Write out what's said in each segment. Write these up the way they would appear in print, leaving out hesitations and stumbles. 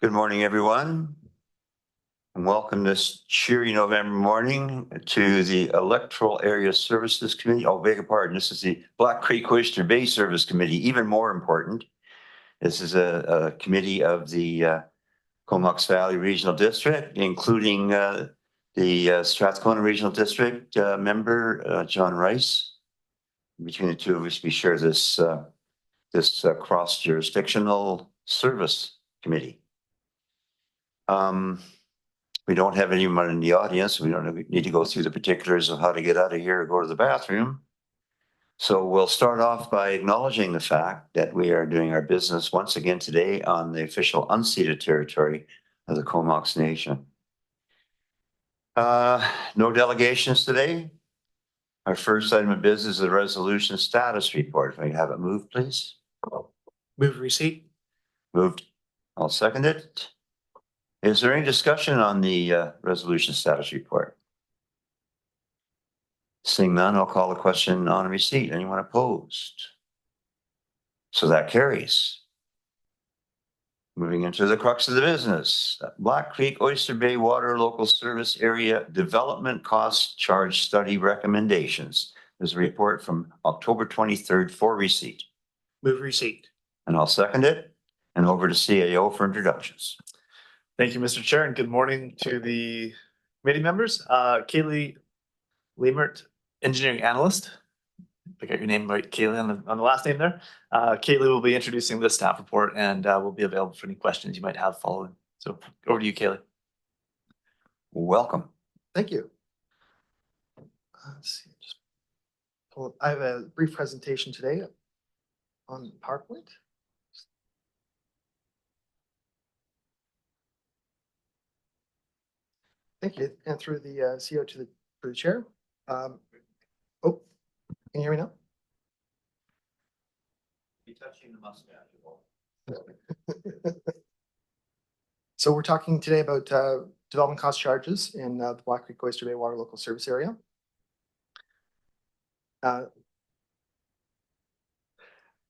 Good morning, everyone. And welcome this cheery November morning to the Electoral Area Services Committee. Oh, beg your pardon. This is the Black Creek Oyster Bay Service Committee. Even more important, this is a committee of the Comox Valley Regional District, including the Strathcona Regional District member, John Rice. Between the two of us, we share this cross-jurisdictional service committee. We don't have anyone in the audience. We don't need to go through the particulars of how to get out of here or go to the bathroom. So we'll start off by acknowledging the fact that we are doing our business once again today on the official unceded territory of the Comox Nation. No delegations today. Our first item of business is the resolution status report. If I have it moved, please. Move receipt. Moved. I'll second it. Is there any discussion on the resolution status report? Seeing none, I'll call the question on receipt. Anyone opposed? So that carries. Moving into the crux of the business, Black Creek Oyster Bay Water Local Service Area Development Cost Charge Study Recommendations. There's a report from October 23rd for receipt. Move receipt. And I'll second it. And over to CAO for introductions. Thank you, Mr. Chair, and good morning to the committee members. Kaylee Lemert, engineering analyst. I got your name right, Kaylee, on the last name there. Kaylee will be introducing the staff report and will be available for any questions you might have following. So over to you, Kaylee. Welcome. Thank you. Let's see. I have a brief presentation today on PowerPoint. Thank you. And through the CEO to the chair. Oh, can you hear me now? Be touching the mustache. So we're talking today about development cost charges in the Black Creek Oyster Bay Water Local Service Area.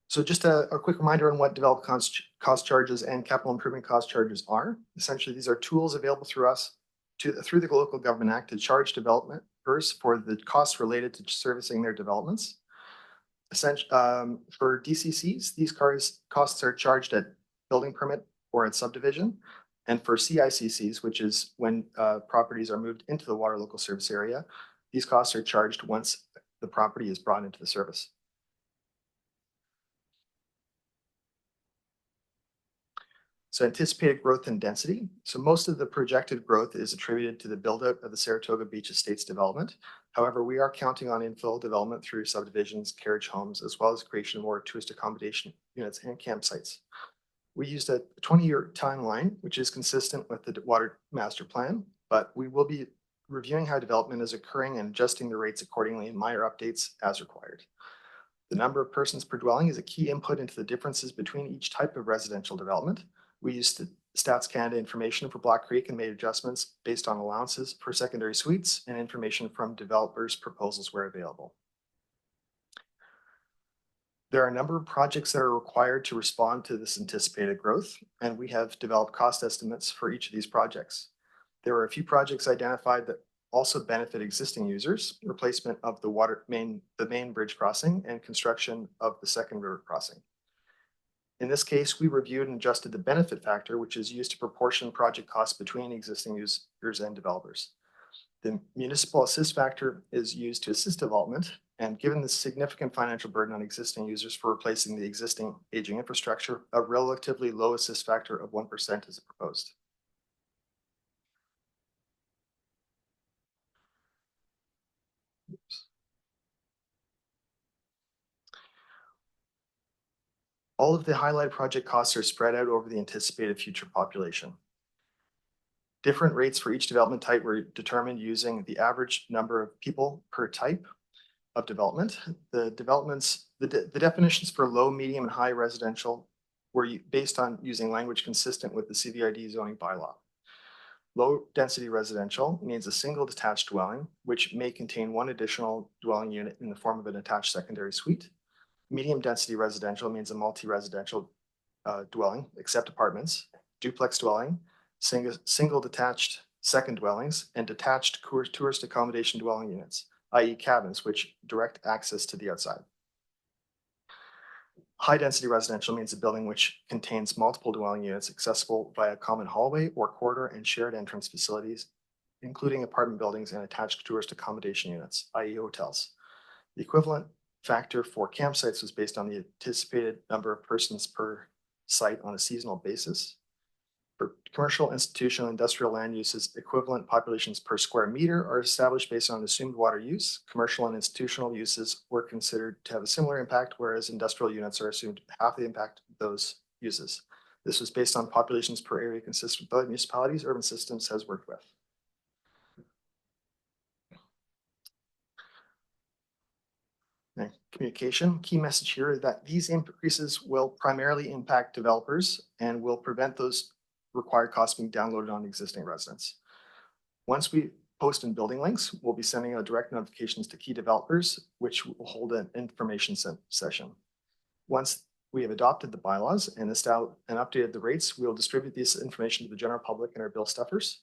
So just a quick reminder on what development cost charges and capital improvement cost charges are. Essentially, these are tools available through us through the Local Government Act to charge developers for the costs related to servicing their developments. Essentially, for DCCs, these costs are charged at building permit or at subdivision. And for CICCs, which is when properties are moved into the water local service area, these costs are charged once the property is brought into the service. So anticipated growth and density. So most of the projected growth is attributed to the build out of the Saratoga Beach Estates development. However, we are counting on infill development through subdivisions, carriage homes, as well as creation of more tourist accommodation units and campsites. We used a 20-year timeline, which is consistent with the water master plan, but we will be reviewing how development is occurring and adjusting the rates accordingly in minor updates as required. The number of persons per dwelling is a key input into the differences between each type of residential development. We used Stats Canada information for Black Creek and made adjustments based on allowances for secondary suites and information from developers' proposals where available. There are a number of projects that are required to respond to this anticipated growth, and we have developed cost estimates for each of these projects. There are a few projects identified that also benefit existing users, replacement of the main bridge crossing and construction of the second river crossing. In this case, we reviewed and adjusted the benefit factor, which is used to proportion project costs between existing users and developers. The municipal assist factor is used to assist development, and given the significant financial burden on existing users for replacing the existing aging infrastructure, a relatively low assist factor of 1% is proposed. Oops. All of the highlighted project costs are spread out over the anticipated future population. Different rates for each development type were determined using the average number of people per type of development. The definitions for low, medium, and high residential were based on using language consistent with the CVRD zoning bylaw. Low density residential means a single detached dwelling, which may contain one additional dwelling unit in the form of an attached secondary suite. Medium density residential means a multi-residential dwelling, except apartments. duplex dwelling, single detached second dwellings, and detached tourist accommodation dwelling units, i.e. cabins, which direct access to the outside. High-density residential means a building which contains multiple dwelling units accessible via common hallway or corridor and shared entrance facilities, including apartment buildings and attached tourist accommodation units, i.e. hotels. The equivalent factor for campsites was based on the anticipated number of persons per site on a seasonal basis. For commercial, institutional, industrial land uses, equivalent populations per square meter are established based on assumed water use. Commercial and institutional uses were considered to have a similar impact, whereas industrial units are assumed half the impact of those uses. This was based on populations per area consistent with other municipalities urban systems has worked with. And communication, key message here is that these increases will primarily impact developers and will prevent those required costs being downloaded on existing residents. Once we post in building links, we'll be sending out direct notifications to key developers, which will hold an information session. Once we have adopted the bylaws and updated the rates, we'll distribute this information to the general public and our bill stuffers.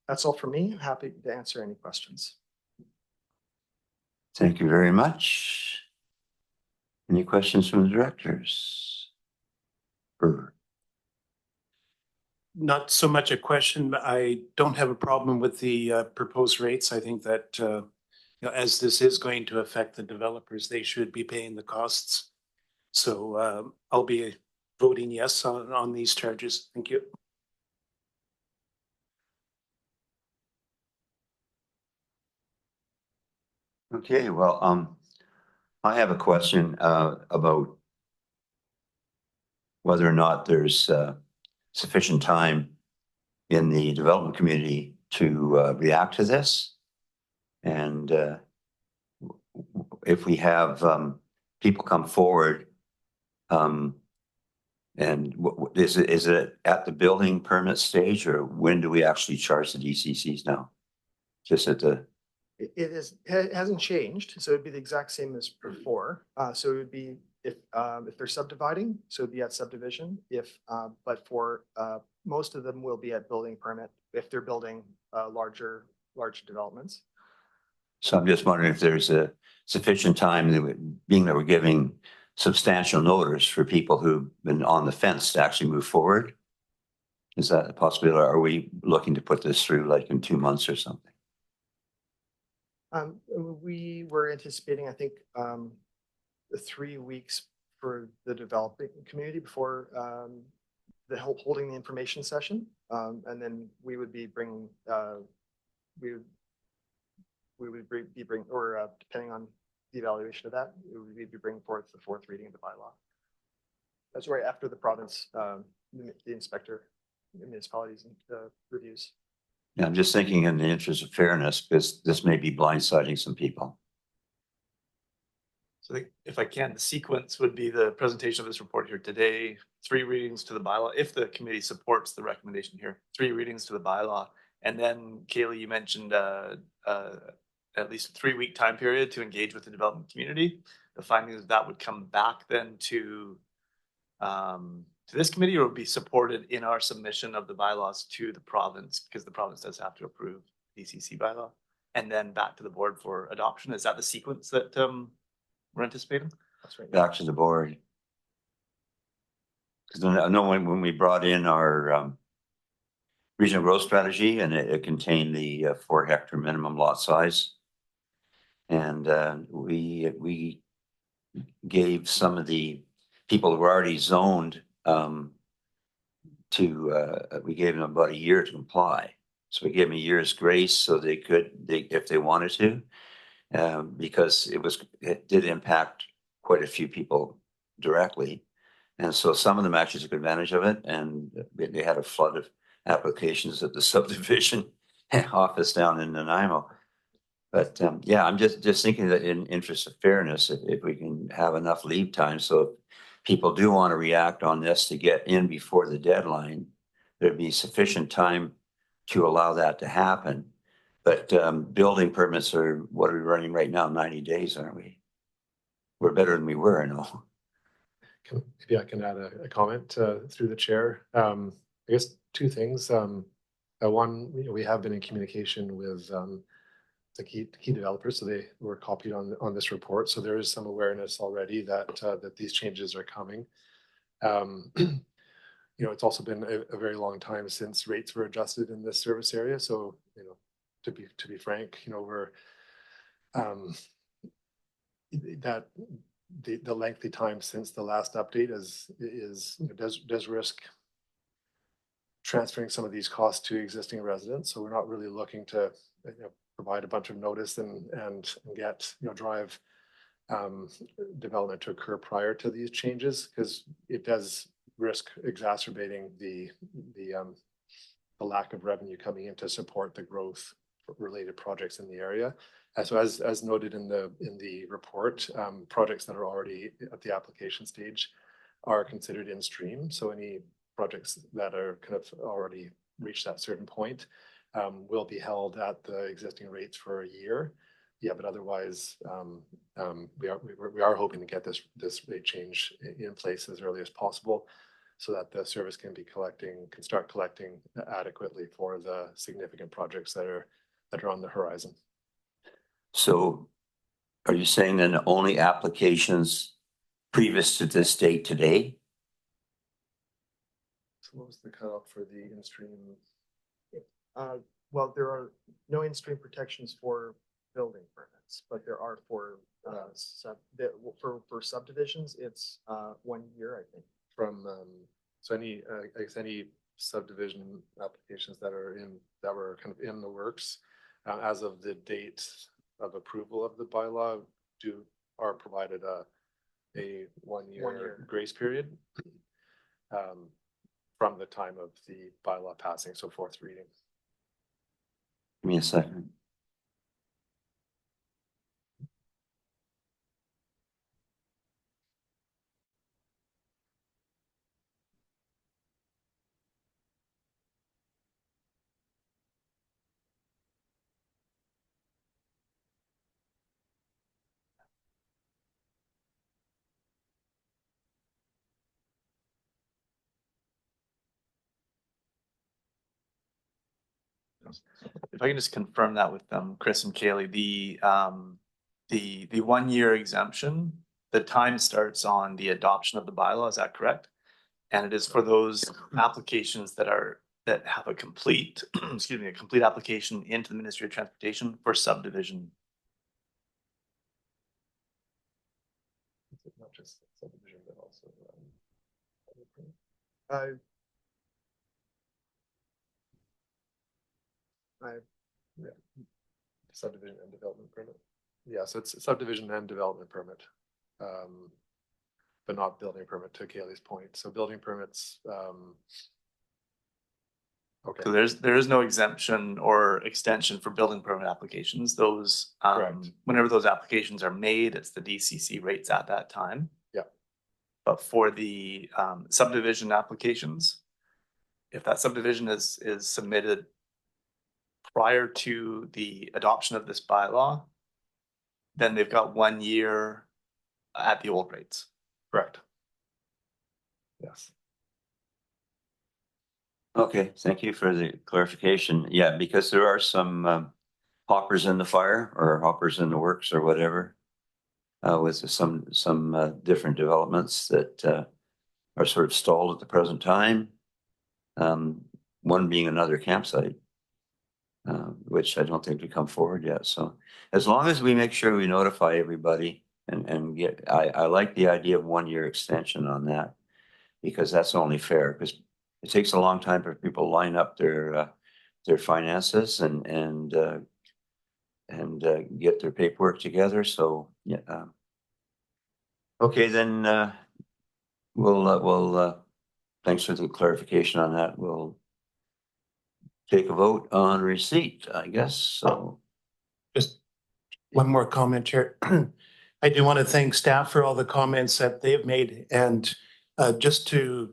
That's all for me. Happy to answer any questions. Thank you very much. Any questions from the directors? Brewer. Not so much a question, but I don't have a problem with the proposed rates. I think that as this is going to affect the developers, they should be paying the costs. So I'll be voting yes on these charges. Thank you. Okay, well, I have a question about whether or not there's sufficient time in the development community to react to this. And if we have people come forward, and is it at the building permit stage, or when do we actually charge the DCCs now? Just at the It hasn't changed, so it'd be the exact same as before. So it would be if they're subdividing, so it'd be at subdivision. But for most of them will be at building permit if they're building large developments. So I'm just wondering if there's a sufficient time, being that we're giving substantial notice for people who've been on the fence to actually move forward. Is that a possibility? Or are we looking to put this through like in 2 months or something? We were anticipating, I think, 3 weeks for the developing community before the holding the information session, and then we would be bringing or depending on the evaluation of that, we'd be bringing forth the 4th reading of the bylaw. That's right after the province, the inspector, the municipalities reviews. Yeah, I'm just thinking in the interest of fairness, because this may be blindsiding some people. So if I can, the sequence would be the presentation of this report here today, 3 readings to the bylaw, if the committee supports the recommendation here, 3 readings to the bylaw. And then Kaylee, you mentioned at least a 3-week time period to engage with the development community. The findings of that would come back then to this committee, or would be supported in our submission of the bylaws to the province, because the province does have to approve DCC bylaw, and then back to the board for adoption. Is that the sequence that we're anticipating? That's right. Back to the board. Because I know when we brought in our regional growth strategy, and it contained the 4 hectare minimum lot size. And we gave some of the people who were already zoned we gave them about a year to comply. So we gave them a year's grace so they could, if they wanted to, because it did impact quite a few people directly. And so some of them actually took advantage of it, and they had a flood of applications at the subdivision office down in Nanaimo. But yeah, I'm just thinking that in interest of fairness, if we can have enough lead time, so if people do want to react on this to get in before the deadline, there'd be sufficient time to allow that to happen. But building permits are, what are we running right now? 90 days, aren't we? We're better than we were, I know. Maybe I can add a comment through the chair. I guess two things. One, we have been in communication with the key developers, so they were copied on this report. So there is some awareness already that that these changes are coming. You know, it's also been a very long time since rates were adjusted in this service area. So, you know, to be frank, you know, we're that the lengthy time since the last update does risk transferring some of these costs to existing residents. So we're not really looking to provide a bunch of notice and get drive development to occur prior to these changes, because it does risk exacerbating the lack of revenue coming in to support the growth related projects in the area. So as noted in the report, projects that are already at the application stage are considered in stream. So any projects that are kind of already reached that certain point will be held at the existing rates for a year. Yeah, but otherwise, we are hoping to get this rate change in place as early as possible, so that the service can start collecting adequately for the significant projects that are on the horizon. So are you saying then only applications previous to this date today? So what was the cutoff for the in-stream? Well, there are no in-stream protections for building permits, but there are for subdivisions. It's 1 year, I think. From so any I guess any subdivision applications that were kind of in the works as of the date of approval of the bylaw are provided a 1 year grace period from the time of the bylaw passing, so fourth reading. Give me a second. If I can just confirm that with Chris and Kaylee, the 1 year exemption, the time starts on the adoption of the bylaw, is that correct? And it is for those applications that have a complete, excuse me, a complete application into the Ministry of Transportation for subdivision. Not just subdivision, but also subdivision and development permit. Yeah, so it's subdivision and development permit, but not building permit, to Kaylee's point. So building permits. Okay. So there is no exemption or extension for building permit applications. Those whenever those applications are made, it's the DCC rates at that time. Yeah. But for the subdivision applications, if that subdivision is submitted prior to the adoption of this bylaw, then they've got 1 year at the old rates. Correct. Yes. Okay, thank you for the clarification. Yeah, because there are some hoppers in the fire or hoppers in the works or whatever with some different developments that are sort of stalled at the present time. One being another campsite, which I don't think we come forward yet. So as long as we make sure we notify everybody and get, I like the idea of 1 year extension on that, because that's only fair, because it takes a long time for people to line up their finances and get their paperwork together. So yeah. Okay, then we'll thanks for the clarification on that. We'll take a vote on receipt, I guess. So Just one more comment, Chair. I do want to thank staff for all the comments that they've made, and just for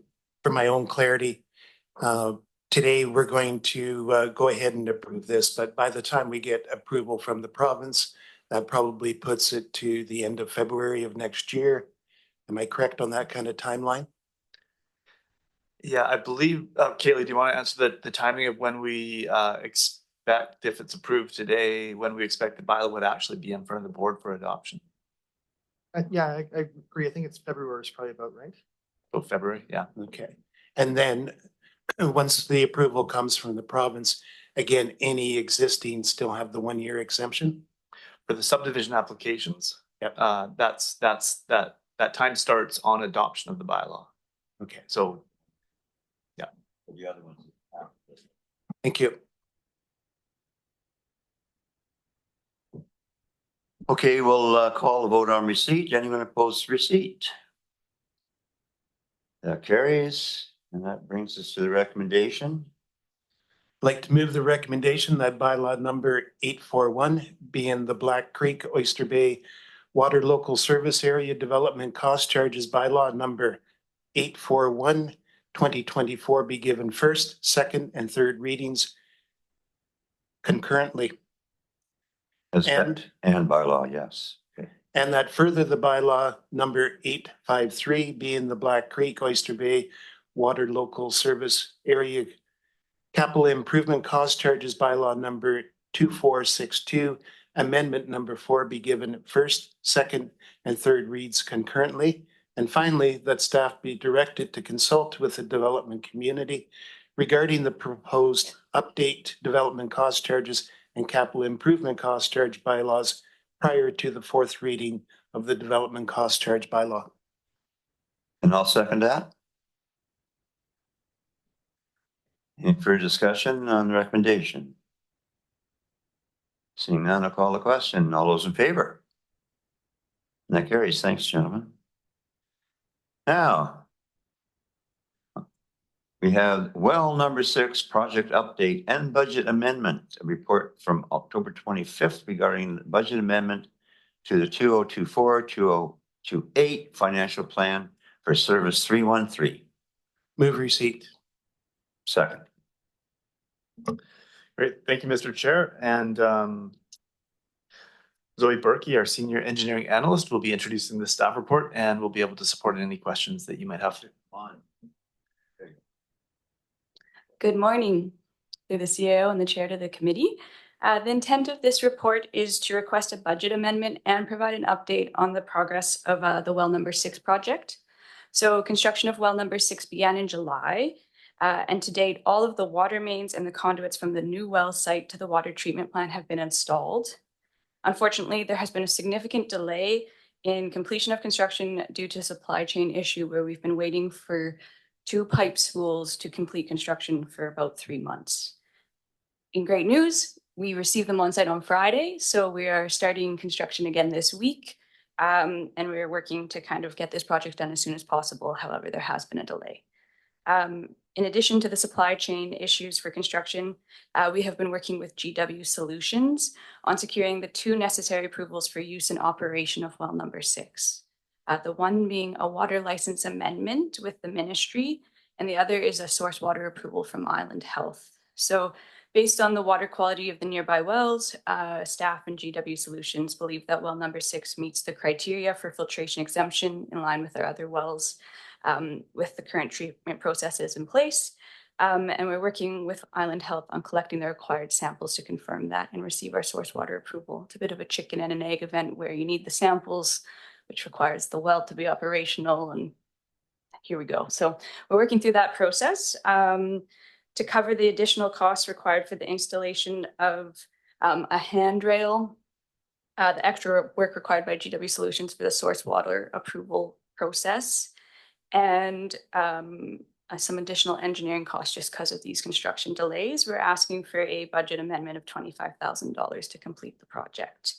my own clarity, today we're going to go ahead and approve this, but by the time we get approval from the province, that probably puts it to the end of February of next year. Am I correct on that kind of timeline? Yeah, I believe, Kaylee, do you want to answer the timing of when we expect, if it's approved today, when we expect the bylaw would actually be in front of the board for adoption? Yeah, I agree. I think it's February is probably about right. Oh, February, yeah. Okay. And then once the approval comes from the province, again, any existing still have the 1 year exemption? For the subdivision applications. Yep. That time starts on adoption of the bylaw. Okay, So The other ones. thank you. Okay, we'll call the vote on receipt. Anyone opposed to receipt? That carries, and that brings us to the recommendation. I'd like to move the recommendation that bylaw number 841 being the Black Creek Oyster Bay Water Local Service Area Development Cost Charges bylaw number 841 2024 be given first, second, and third readings concurrently. And Bylaw, yes. Okay. And that further the bylaw number 853 being the Black Creek Oyster Bay Water Local Service Area Capital Improvement Cost Charges bylaw number 2462, amendment number 4 be given first, second, and third reads concurrently. And finally, that staff be directed to consult with the development community regarding the proposed update development cost charges and capital improvement cost charge bylaws prior to the fourth reading of the development cost charge bylaw. And I'll second that. Any further discussion on the recommendation? Seeing none, I'll call the question. All those in favor? And that carries. Thanks, gentlemen. Now, we have well number 6, project update and budget amendment, a report from October 25th regarding the budget amendment to the 2024-2028 financial plan for service 313. Move receipt. Second. great, thank you, Mr. Chair. And Zoe Berkey, our senior engineering analyst, will be introducing the staff report and will be able to support any questions that you might have. Good morning, through the CAO and the chair to the committee. The intent of this report is to request a budget amendment and provide an update on the progress of the well number 6 project. So construction of well number 6 began in July, and to date, all of the water mains and the conduits from the new well site to the water treatment plant have been installed. Unfortunately, there has been a significant delay in completion of construction due to supply chain issue where we've been waiting for 2 pipe spools to complete construction for about 3 months. In great news, we received them on site on Friday, so we are starting construction again this week. And we're working to kind of get this project done as soon as possible. However, there has been a delay. In addition to the supply chain issues for construction, we have been working with GW Solutions on securing the 2 necessary approvals for use and operation of well number 6. The one being a water license amendment with the ministry, and the other is a source water approval from Island Health. So based on the water quality of the nearby wells, staff and GW Solutions believe that well number 6 meets the criteria for filtration exemption in line with our other wells with the current treatment processes in place. And we're working with Island Health on collecting the required samples to confirm that and receive our source water approval. It's a bit of a chicken and an egg event where you need the samples, which requires the well to be operational, and here we go. So we're working through that process to cover the additional costs required for the installation of a handrail, the extra work required by GW Solutions for the source water approval process, and some additional engineering costs just because of these construction delays. We're asking for a budget amendment of $25,000 to complete the project.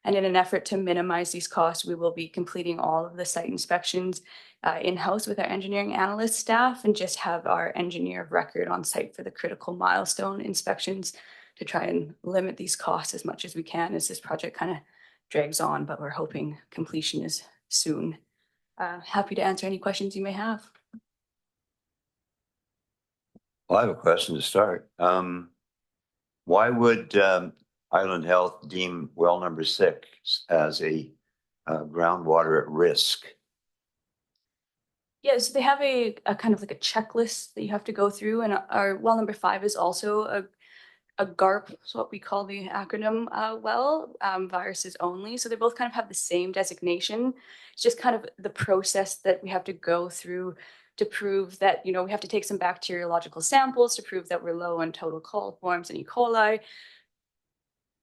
And in an effort to minimize these costs, we will be completing all of the site inspections in-house with our engineering analyst staff and just have our engineer of record on site for the critical milestone inspections to try and limit these costs as much as we can as this project kind of drags on, but we're hoping completion is soon. Happy to answer any questions you may have. Well, I have a question to start. Why would Island Health deem well number 6 as a groundwater at risk? Yeah, so they have a kind of like a checklist that you have to go through, and our well number 5 is also a GARP, is what we call the acronym, viruses only. So they both kind of have the same designation. It's just kind of the process that we have to go through to prove that, you know, we have to take some bacteriological samples to prove that we're low on total coliforms and E. coli.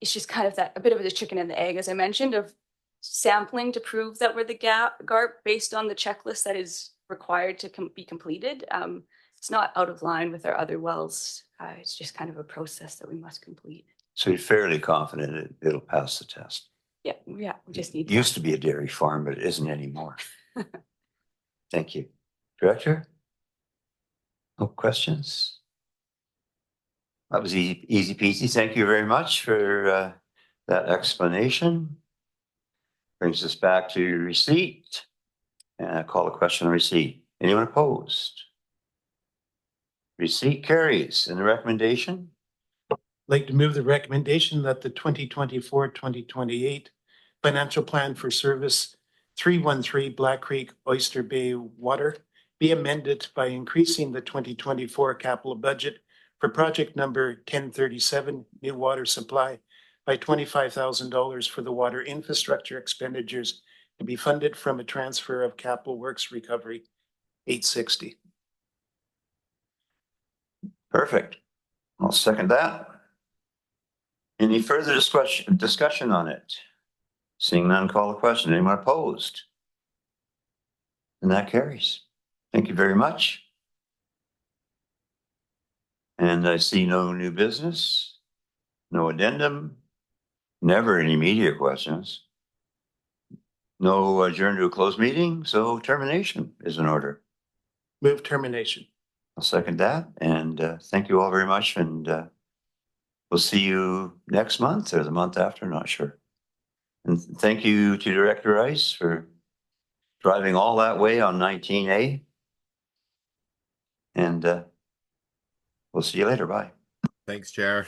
It's just kind of that, a bit of the chicken and the egg, as I mentioned, of sampling to prove that we're the GARP based on the checklist that is required to be completed. It's not out of line with our other wells. It's just kind of a process that we must complete. So you're fairly confident it'll pass the test. Yeah, we just need It used to be a dairy farm, but it isn't anymore. Thank you. Director? No questions? That was easy peasy. Thank you very much for that explanation. Brings us back to receipt. And I call the question on receipt. Anyone opposed? Receipt carries. And the recommendation? Like to move the recommendation that the 2024-2028 financial plan for service 313 Black Creek Oyster Bay Water be amended by increasing the 2024 capital budget for project number 1037, new water supply, by $25,000 for the water infrastructure expenditures to be funded from a transfer of capital works recovery 860. Perfect. I'll second that. Any further discussion on it? Seeing none, call the question. Anyone opposed? And that carries. Thank you very much. And I see no new business, no addendum, never any media questions. No adjourn to a closed meeting, so termination is in order. Move termination. I'll second that. And thank you all very much. And we'll see you next month or the month after, not sure. And thank you to Director Rice for driving all that way on 19A. And we'll see you later. Bye. Thanks, Chair.